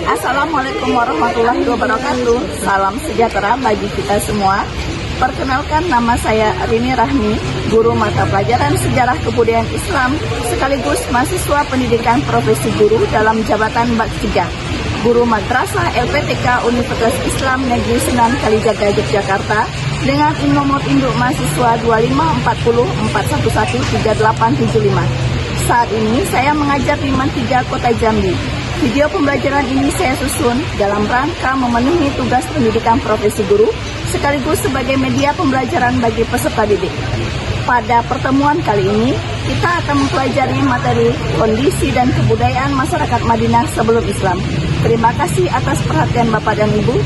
Assalamualaikum warahmatullahi wabarakatuh. Salam sejahtera bagi kita semua. Perkenalkan, nama saya Rini Rahmi, guru mata pelajaran Sejarah Kebudayaan Islam, sekaligus mahasiswa pendidikan profesi guru dalam jabatan Bak 3, guru madrasah LPTK Universitas Islam Negeri Sunan Kalijaga, Yogyakarta, dengan nomor induk mahasiswa 25414113875. Saat ini saya mengajar di Man 3 Kota Jambi. Video pembelajaran ini saya susun dalam rangka memenuhi tugas pendidikan profesi guru sekaligus sebagai media pembelajaran bagi peserta didik. Pada pertemuan kali ini, kita akan mempelajari materi kondisi dan kebudayaan masyarakat Madinah sebelum Islam. Terima kasih atas perhatian Bapak dan Ibu.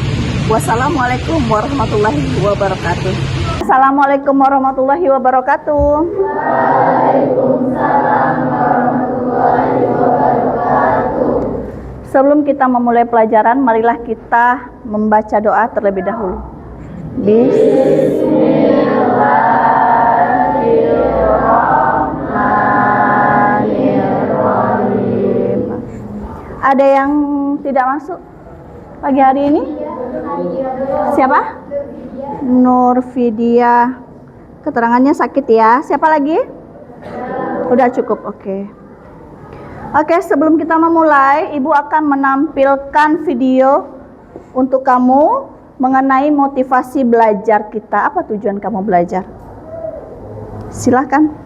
Wassalamualaikum warahmatullahi wabarakatuh. Assalamualaikum warahmatullahi wabarakatuh. Waalaikumsalam warahmatullahi wabarakatuh. Sebelum kita memulai pelajaran, marilah kita membaca doa terlebih dahulu. Bismillahirrahmanirrahim. Ada yang tidak masuk pagi hari ini? Siapa? Nurfidia. Keterangannya sakit ya. Siapa lagi? Udah cukup, oke. Oke, sebelum kita memulai, Ibu akan menampilkan video untuk kamu mengenai motivasi belajar kita. Apa tujuan kamu belajar? Silakan.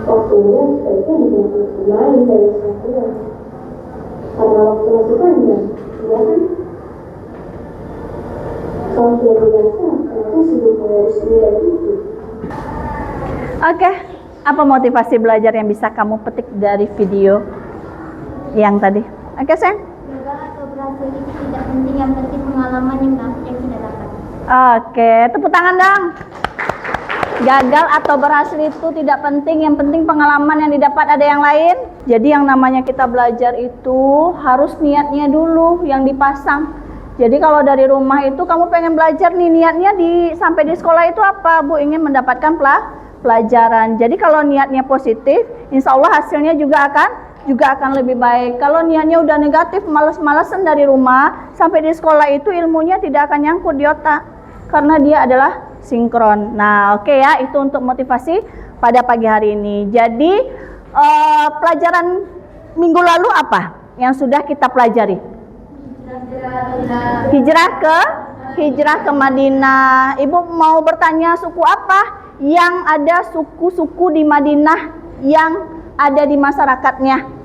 Waktunya sebaiknya digunakan bermain dari kesatuan karena waktu masih panjang, ya kan? Kalau sudah biasa, kenapa sibuk harus nilai itu? Oke, apa motivasi belajar yang bisa kamu petik dari video yang tadi? Oke, sayang? Gagal atau berhasil itu tidak penting, yang penting pengalaman yang kita dapat. Oke, tepuk tangan dong. Gagal atau berhasil itu tidak penting, yang penting pengalaman yang didapat. Ada yang lain? Jadi yang namanya kita belajar itu harus niatnya dulu yang dipasang. Jadi kalau dari rumah itu kamu pengen belajar nih, niatnya sampai di sekolah itu apa? Bu ingin mendapatkan pelajaran. Jadi kalau niatnya positif, insya Allah hasilnya juga akan lebih baik. Kalau niatnya udah negatif, malas-malasan dari rumah, sampai di sekolah itu ilmunya tidak akan nyangkut di otak karena dia adalah sinkron. Nah, oke ya, itu untuk motivasi pada pagi hari ini. Jadi pelajaran minggu lalu apa yang sudah kita pelajari? Hijrah ke Madinah. Ibu mau bertanya, suku apa yang ada, suku-suku di Madinah yang ada di masyarakatnya?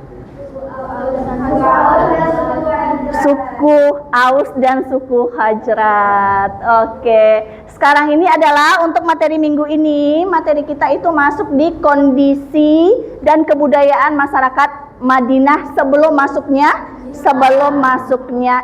Suku Aus dan suku Hajrat. Oke. Sekarang ini adalah untuk materi minggu ini. Materi kita itu masuk di kondisi dan kebudayaan masyarakat Madinah sebelum masuknya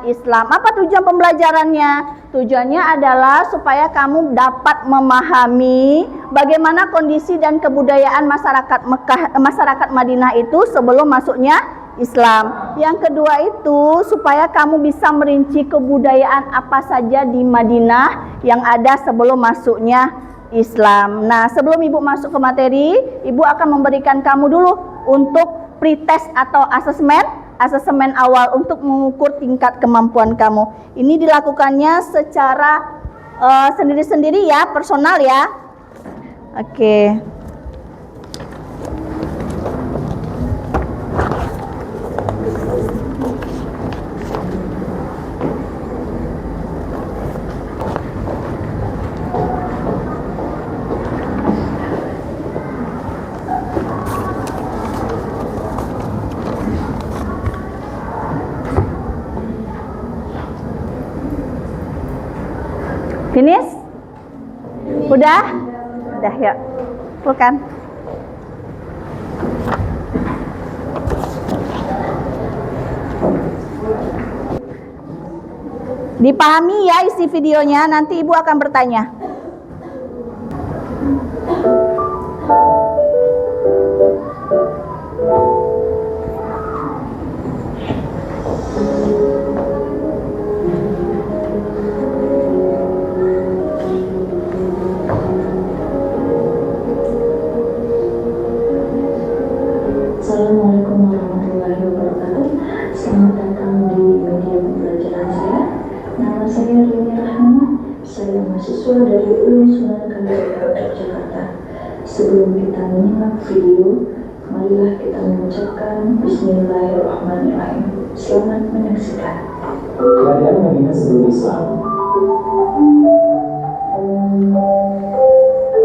Islam. Apa tujuan pembelajarannya? Tujuannya adalah supaya kamu dapat memahami bagaimana kondisi dan kebudayaan masyarakat Madinah itu sebelum masuknya Islam. Yang kedua itu supaya kamu bisa merinci kebudayaan apa saja di Madinah yang ada sebelum masuknya Islam. Nah, sebelum Ibu masuk ke materi, Ibu akan memberikan kamu dulu untuk pretest atau asesmen awal untuk mengukur tingkat kemampuan kamu. Ini dilakukannya secara sendiri-sendiri ya, personal ya. Oke. Finish? Udah? Udah, yuk. Bukan. Dipahami ya isi videonya, nanti Ibu akan bertanya. Assalamualaikum warahmatullahi wabarakatuh. Selamat datang di media pembelajaran saya. Nama saya Rini Rahma. Saya mahasiswa dari UIN Sunan Kalijaga, Yogyakarta. Sebelum kita menyimak video, marilah kita mengucapkan Bismillahirrahmanirrahim. Selamat menyaksikan. Keadaan Madinah sebelum Islam.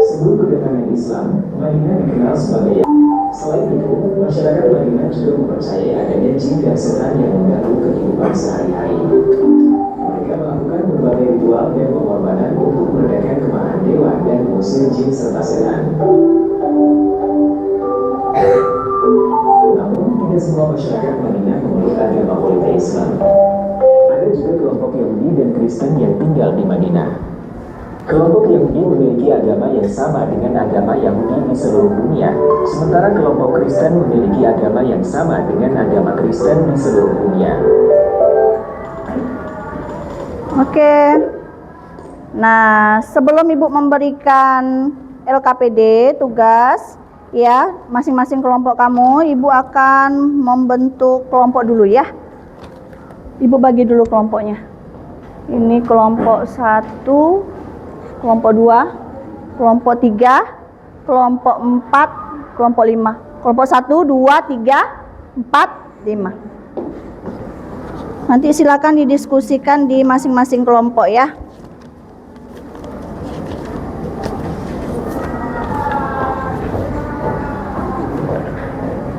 Sebelum kedatangan Islam, Madinah dikenal sebagai. Selain itu, masyarakat Madinah juga mempercayai adanya jin dan setan yang mengganggu kehidupan sehari-hari. Mereka melakukan berbagai ritual dan pengorbanan untuk meredakan kemarahan dewa dan mengusir jin serta setan. Namun, tidak semua masyarakat Madinah memeluk agama politeisme. Ada juga kelompok Yahudi dan Kristen yang tinggal di Madinah. Kelompok Yahudi memiliki agama yang sama dengan agama Yahudi di seluruh dunia, sementara kelompok Kristen memiliki agama yang sama dengan agama Kristen di seluruh dunia. Oke. Nah, sebelum Ibu memberikan LKPD tugas, ya, masing-masing kelompok kamu, Ibu akan membentuk kelompok dulu ya. Ibu bagi dulu kelompoknya. Ini kelompok 1, kelompok 2, kelompok 3, kelompok 4, kelompok 5. Kelompok 1, 2, 3, 4, 5. Nanti silakan didiskusikan di masing-masing kelompok ya.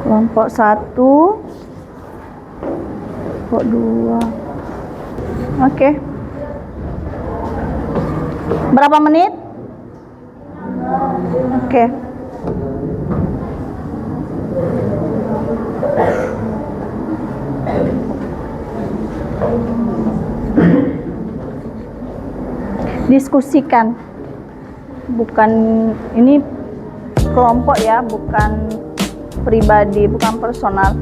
Kelompok 1, kelompok 2. Oke. Berapa menit? Oke. Diskusikan. Bukan ini kelompok ya, bukan pribadi, bukan personal.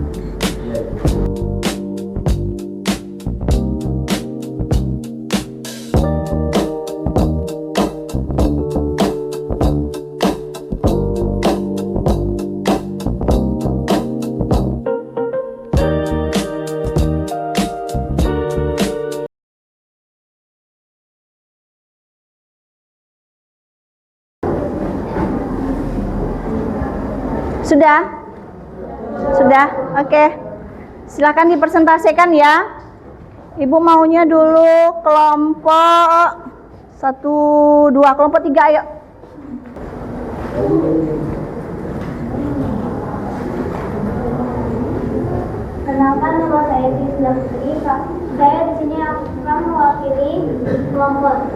Sudah? Sudah? Oke. Silakan dipresentasikan ya. Ibu maunya dulu kelompok 1, 2, kelompok 3 ayo. Kenalkan, nama saya Tisna Putri. Saya di sini akan mewakili kelompok.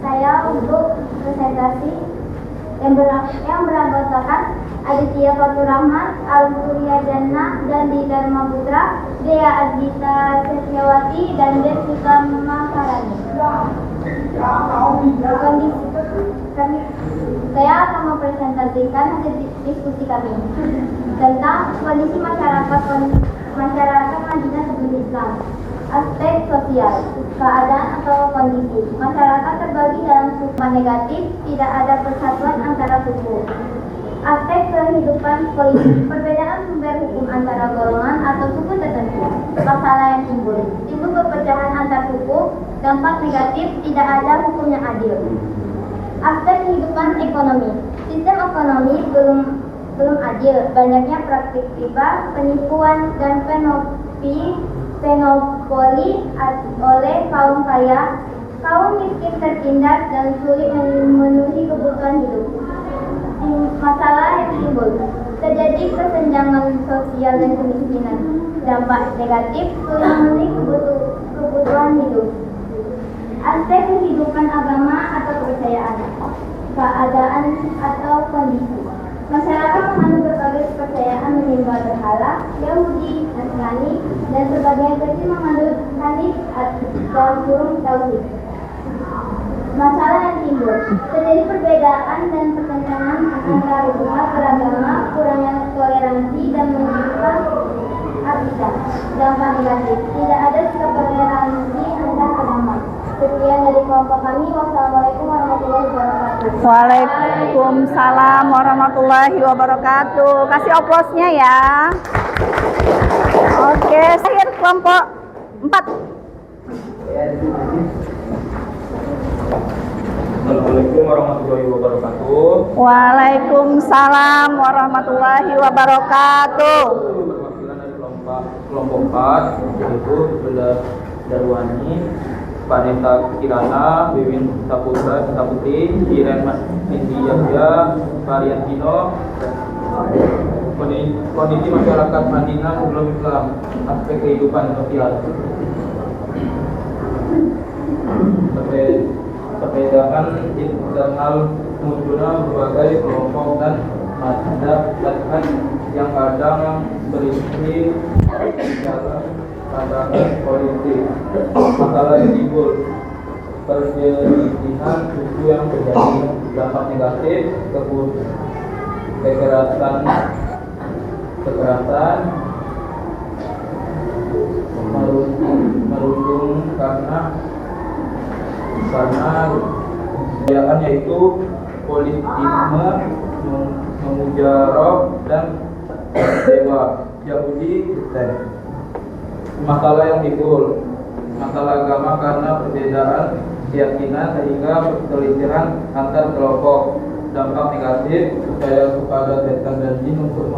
Saya untuk presentasi yang beranggotakan Aditya Fatur Rahman, Al-Surya Jannah, dan di Dharma Putra, Dea Adita Setiawati, dan Jessica Makarani. Saya akan mempresentasikan hasil diskusi kami tentang kondisi masyarakat Madinah sebelum Islam. Aspek sosial, keadaan atau kondisi masyarakat terbagi dalam suku negatif, tidak ada persatuan antara suku. Aspek kehidupan politik, perbedaan sumber hukum antara golongan atau suku tertentu. Masalah yang timbul perpecahan antar suku, dampak negatif, tidak ada hukum yang adil. Aspek kehidupan ekonomi, sistem ekonomi belum adil, banyaknya praktik riba, penipuan, dan penopoli oleh kaum kaya, kaum miskin tertindas dan sulit memenuhi kebutuhan hidup. Masalah yang timbul, terjadi kesenjangan sosial dan kemiskinan. Dampak negatif, sulit memenuhi kebutuhan hidup. Aspek kehidupan agama atau kepercayaan, keadaan atau kondisi. Masyarakat menganut berbagai kepercayaan menyembah berhala, Yahudi, Nasrani, dan sebagian kecil menganut Hanif dalam kurung tauhid. Masalah yang timbul, terjadi perbedaan dan pertentangan antara umat beragama, kurangnya toleransi dan menunjukkan akidah. Dampak negatif, tidak ada sikap toleransi antar agama. Sekian dari kelompok kami. Wassalamualaikum warahmatullahi wabarakatuh. Waalaikumsalam warahmatullahi wabarakatuh. Kasih oplosnya ya. Oke, akhir kelompok 4. Assalamualaikum warahmatullahi wabarakatuh. Waalaikumsalam warahmatullahi wabarakatuh. Perwakilan dari kelompok 4 yaitu Bunda Darwani, Vanessa Kirana, Bibin Saputra, Saputri, Iren Indi Yahya, Mariantino. Kondisi masyarakat Madinah sebelum Islam, aspek kehidupan sosial. Perbedaan internal munculnya berbagai kelompok dan masyarakat yang kadang berisi bicara pandangan politik. Masalah yang timbul, perselisihan suku yang terjadi, dampak negatif, kekerasan merundung karena kebudayaan yaitu politisme, memujarab dan dewa Yahudi Kristen. Masalah yang timbul, masalah agama karena perbedaan keyakinan sehingga perselisihan antar kelompok. Dampak negatif upaya kepada setan dan jin untuk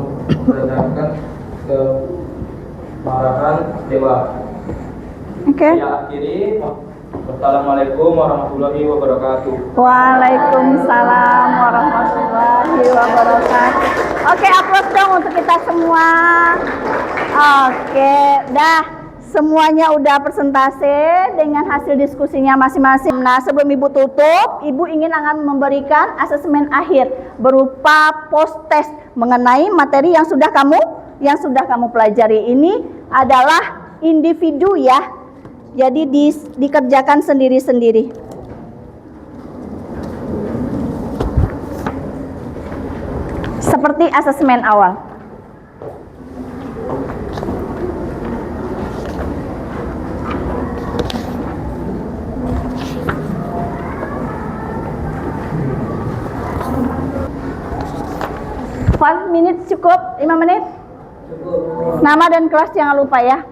meredakan kemarahan dewa. Oke. Saya akhiri. Wassalamualaikum warahmatullahi wabarakatuh. Waalaikumsalam warahmatullahi wabarakatuh. Oke, aplaus dong untuk kita semua. Oke, dah. Semuanya udah presentase dengan hasil diskusinya masing-masing. Nah, sebelum Ibu tutup, Ibu ingin akan memberikan asesmen akhir berupa post test mengenai materi yang sudah kamu pelajari. Ini adalah individu ya. Jadi dikerjakan sendiri-sendiri. Seperti asesmen awal. Five minutes cukup? 5 menit? Nama dan kelas jangan lupa ya.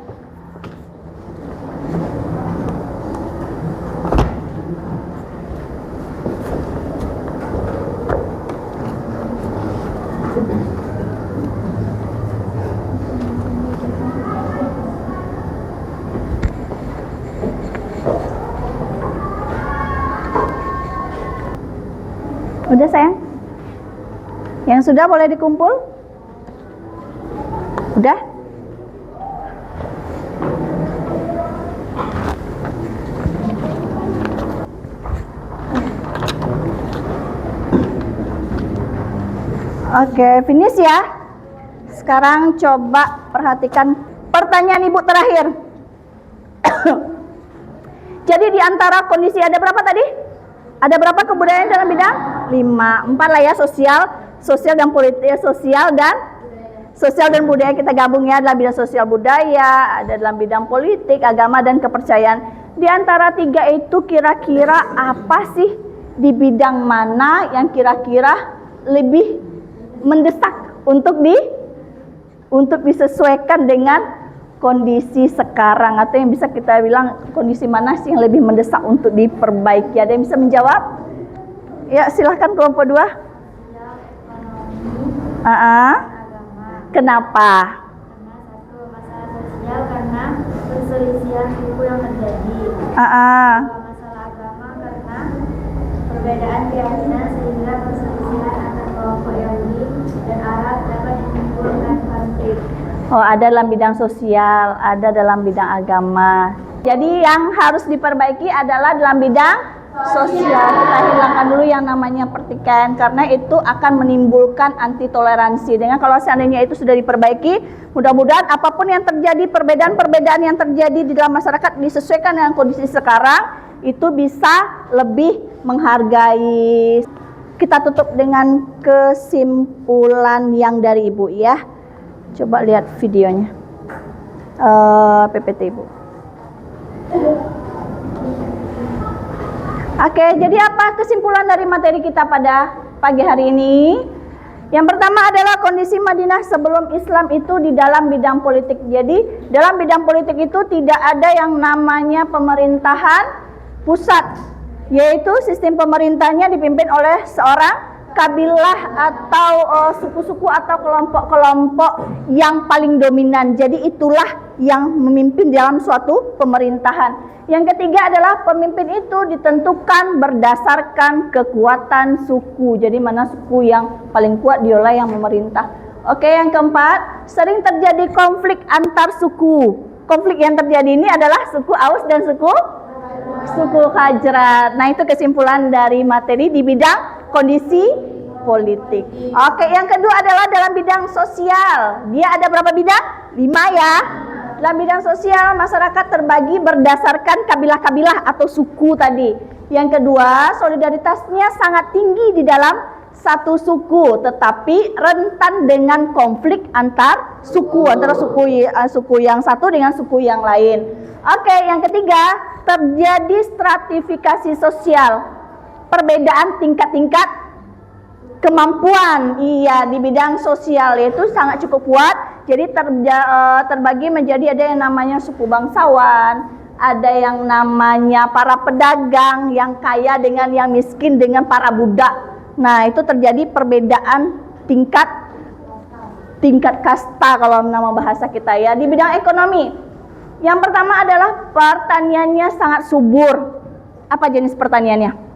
Udah sayang? Yang sudah boleh dikumpul? Udah? Oke, finish ya. Sekarang coba perhatikan pertanyaan Ibu terakhir. Jadi di antara kondisi ada berapa tadi? Ada berapa kebudayaan dalam bidang? 5. 4 lah ya, sosial dan politik, sosial dan budaya kita gabung ya, dalam bidang sosial budaya, ada dalam bidang politik, agama dan kepercayaan. Di antara 3 itu kira-kira apa sih, di bidang mana yang kira-kira lebih mendesak untuk disesuaikan dengan kondisi sekarang, atau yang bisa kita bilang kondisi mana sih yang lebih mendesak untuk diperbaiki? Ada yang bisa menjawab? Ya, silahkan kelompok 2. Kenapa? Karena satu, masalah sosial karena perselisihan suku yang terjadi. Masalah agama karena perbedaan keyakinan sehingga perselisihan antar kelompok Yahudi dan Arab dapat menimbulkan konflik. Oh, ada dalam bidang sosial, ada dalam bidang agama. Jadi yang harus diperbaiki adalah dalam bidang sosial. Kita hilangkan dulu yang namanya pertikaian karena itu akan menimbulkan anti toleransi. Dengan kalau seandainya itu sudah diperbaiki, mudah-mudahan apapun yang terjadi, perbedaan-perbedaan yang terjadi di dalam masyarakat disesuaikan dengan kondisi sekarang, itu bisa lebih menghargai. Kita tutup dengan kesimpulan yang dari Ibu ya. Coba lihat videonya. PPT Ibu. Oke, jadi apa kesimpulan dari materi kita pada pagi hari ini? Yang pertama adalah kondisi Madinah sebelum Islam itu di dalam bidang politik. Jadi, dalam bidang politik itu tidak ada yang namanya pemerintahan pusat, yaitu sistem pemerintahnya dipimpin oleh seorang kabilah atau suku-suku atau kelompok-kelompok yang paling dominan. Jadi itulah yang memimpin dalam suatu pemerintahan. Yang ketiga adalah pemimpin itu ditentukan berdasarkan kekuatan suku. Jadi mana suku yang paling kuat dialah yang memerintah. Oke, yang keempat, sering terjadi konflik antar suku. Konflik yang terjadi ini adalah suku Aus dan suku Khazraj. Nah, itu kesimpulan dari materi di bidang kondisi politik. Oke, yang kedua adalah dalam bidang sosial. Dia ada berapa bidang? 5 ya. Dalam bidang sosial, masyarakat terbagi berdasarkan kabilah-kabilah atau suku tadi. Yang kedua, solidaritasnya sangat tinggi di dalam satu suku, tetapi rentan dengan konflik antar suku, antara suku yang satu dengan suku yang lain. Oke, yang ketiga, terjadi stratifikasi sosial, perbedaan tingkat-tingkat kemampuan di bidang sosial itu sangat cukup kuat. Jadi terbagi menjadi ada yang namanya suku bangsawan, ada yang namanya para pedagang yang kaya dengan yang miskin dengan para budak. Nah, itu terjadi perbedaan tingkat kasta kalau nama bahasa kita ya. Di bidang ekonomi, yang pertama adalah pertaniannya sangat subur. Apa jenis pertaniannya?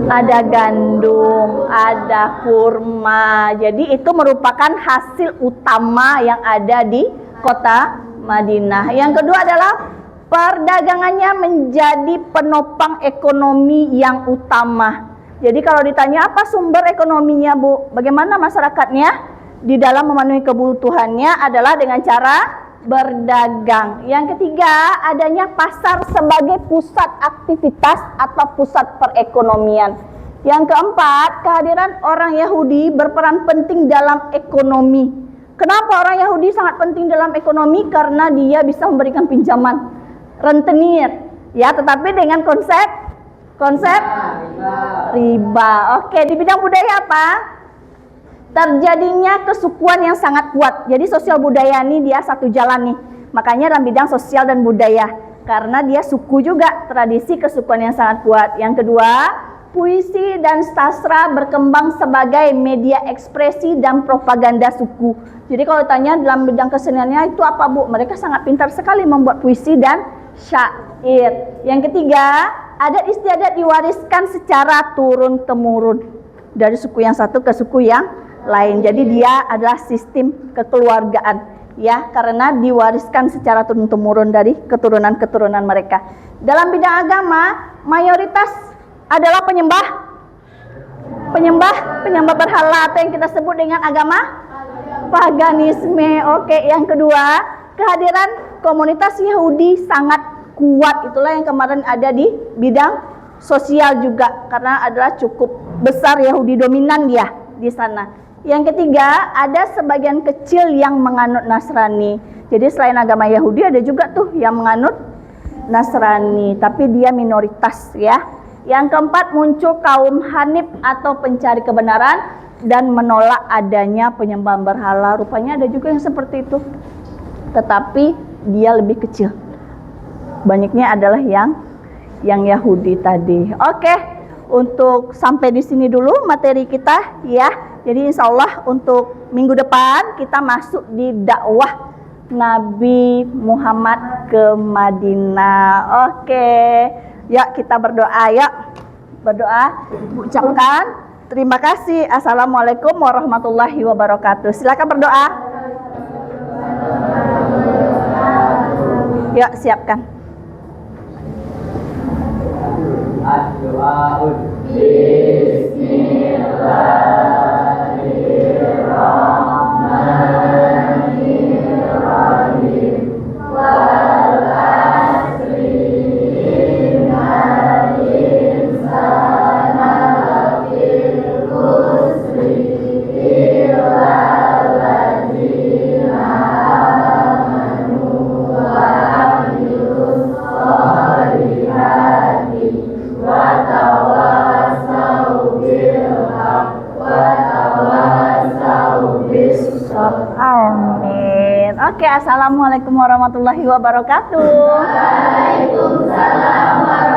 Ada gandum, ada kurma. Jadi itu merupakan hasil utama yang ada di kota Madinah. Yang kedua adalah perdagangannya menjadi penopang ekonomi yang utama. Jadi kalau ditanya apa sumber ekonominya, Bu? Bagaimana masyarakatnya di dalam memenuhi kebutuhannya adalah dengan cara berdagang. Yang ketiga, adanya pasar sebagai pusat aktivitas atau pusat perekonomian. Yang keempat, kehadiran orang Yahudi berperan penting dalam ekonomi. Kenapa orang Yahudi sangat penting dalam ekonomi? Karena dia bisa memberikan pinjaman rentenir, ya, tetapi dengan konsep riba. Oke, di bidang budaya apa? Terjadinya kesukuan yang sangat kuat. Jadi sosial budaya ini dia satu jalan nih. Makanya dalam bidang sosial dan budaya, karena dia suku juga, tradisi kesukuan yang sangat kuat. Yang kedua, puisi dan sastra berkembang sebagai media ekspresi dan propaganda suku. Jadi kalau tanya dalam bidang keseniannya itu apa, Bu? Mereka sangat pintar sekali membuat puisi dan syair. Yang ketiga, adat istiadat diwariskan secara turun-temurun dari suku yang satu ke suku yang lain. Jadi dia adalah sistem kekeluargaan, ya, karena diwariskan secara turun-temurun dari keturunan-keturunan mereka. Dalam bidang agama, mayoritas adalah penyembah berhala atau yang kita sebut dengan agama paganisme. Oke, yang kedua, kehadiran komunitas Yahudi sangat kuat. Itulah yang kemarin ada di bidang sosial juga, karena adalah cukup besar Yahudi dominan dia di sana. Yang ketiga, ada sebagian kecil yang menganut Nasrani. Jadi selain agama Yahudi ada juga tuh yang menganut Nasrani, tapi dia minoritas ya. Yang keempat, muncul kaum Hanif atau pencari kebenaran dan menolak adanya penyembahan berhala. Rupanya ada juga yang seperti itu, tetapi dia lebih kecil. Banyaknya adalah yang Yahudi tadi. Oke, untuk sampai di sini dulu materi kita ya. Jadi insya Allah untuk minggu depan kita masuk di dakwah Nabi Muhammad ke Madinah. Oke, ya kita berdoa ya. Berdoa, ucapkan terima kasih. Assalamualaikum warahmatullahi wabarakatuh. Silakan berdoa. Ya, siapkan. Doaun. Amin. Oke, assalamualaikum warahmatullahi wabarakatuh. Waalaikumsalam